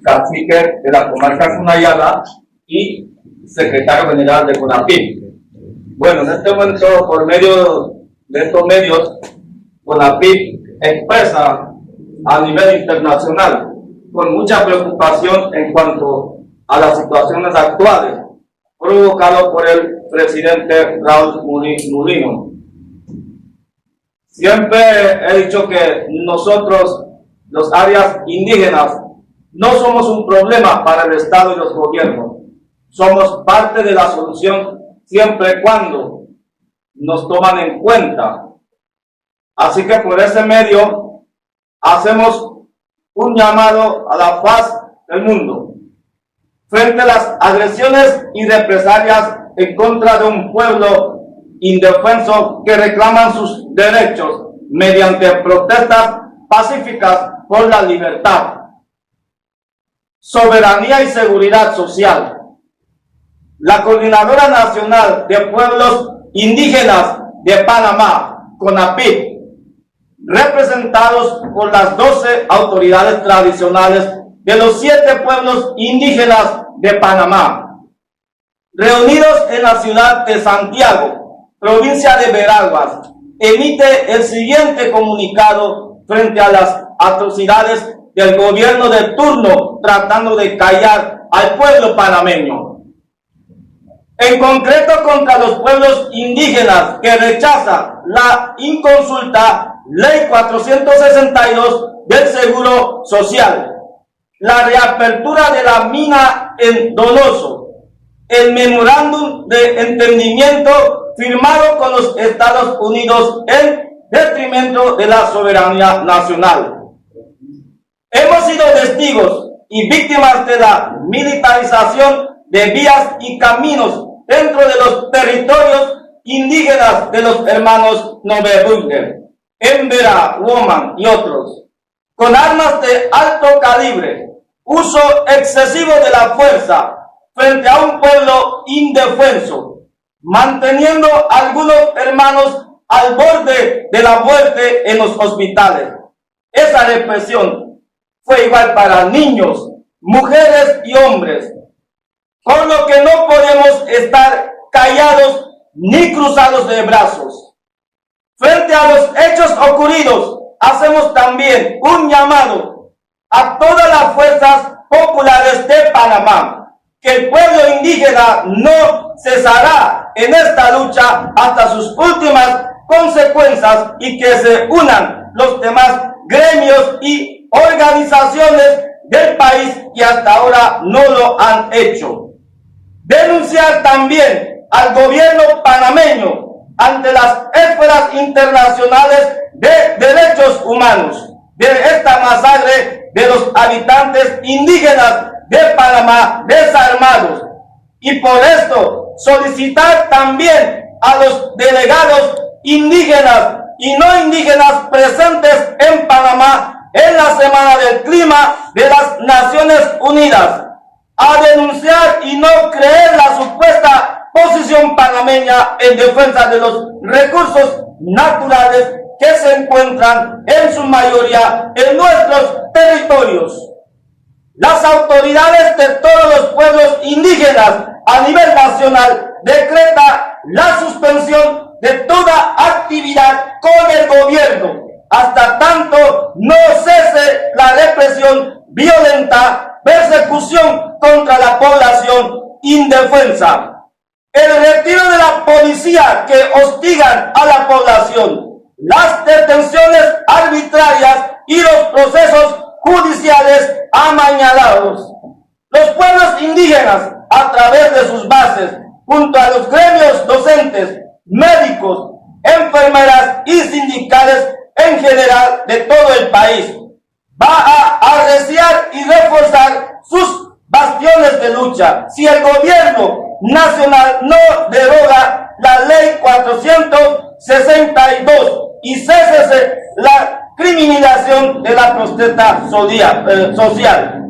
cacique de la comarca Cunayala y secretario general de CONAPIB. Bueno, en este momento, por medio de estos medios, CONAPIB expresa a nivel internacional con mucha preocupación en cuanto a las situaciones actuales provocadas por el presidente Raúl Mulino. Siempre he dicho que nosotros, los áreas indígenas, no somos un problema para el Estado y los gobiernos. Somos parte de la solución siempre y cuando nos toman en cuenta. Así que por ese medio hacemos un llamado a la paz del mundo frente a las agresiones y represalias en contra de un pueblo indefenso que reclaman sus derechos mediante protestas pacíficas por la libertad, soberanía y seguridad social. La Coordinadora Nacional de Pueblos Indígenas de Panamá, CONAPIB, representados por las 12 autoridades tradicionales de los 7 pueblos indígenas de Panamá, reunidos en la ciudad de Santiago, provincia de Veraguas, emite el siguiente comunicado frente a las atrocidades del gobierno de turno tratando de callar al pueblo panameño. En concreto contra los pueblos indígenas que rechazan la inconsulta Ley 462 del Seguro Social, la reapertura de la mina en Donoso, el memorándum de entendimiento firmado con los Estados Unidos en detrimento de la soberanía nacional. Hemos sido testigos y víctimas de la militarización de vías y caminos dentro de los territorios indígenas de los hermanos Novebunger, Embera, Woman y otros, con armas de alto calibre, uso excesivo de la fuerza frente a un pueblo indefenso, manteniendo a algunos hermanos al borde de la muerte en los hospitales. Esa represión fue igual para niños, mujeres y hombres, por lo que no podemos estar callados ni cruzados de brazos. Frente a los hechos ocurridos, hacemos también un llamado a todas las fuerzas populares de Panamá, que el pueblo indígena no cesará en esta lucha hasta sus últimas consecuencias y que se unan los demás gremios y organizaciones del país que hasta ahora no lo han hecho. Denunciar también al gobierno panameño ante las esferas internacionales de derechos humanos de esta masacre de los habitantes indígenas de Panamá desarmados, y por esto solicitar también a los delegados indígenas y no indígenas presentes en Panamá en la Semana del Clima de las Naciones Unidas a denunciar y no creer la supuesta posición panameña en defensa de los recursos naturales que se encuentran en su mayoría en nuestros territorios. Las autoridades de todos los pueblos indígenas a nivel nacional decretan la suspensión de toda actividad con el gobierno hasta tanto no cese la represión violenta, persecución contra la población indefensa, el retiro de la policía que hostigan a la población, las detenciones arbitrarias y los procesos judiciales amañados. Los pueblos indígenas, a través de sus bases, junto a los gremios docentes, médicos, enfermeras y sindicales en general de todo el país, va a arreciar y reforzar sus bastiones de lucha si el gobierno nacional no deroga la ley 462 y cese la criminalización de la protesta social.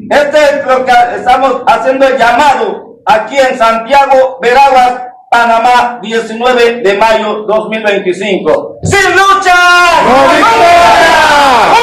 Este es lo que estamos haciendo el llamado aquí en Santiago, Veraguas, Panamá, 19 de mayo 2025. ¡Sin lucha! ¡No victoria!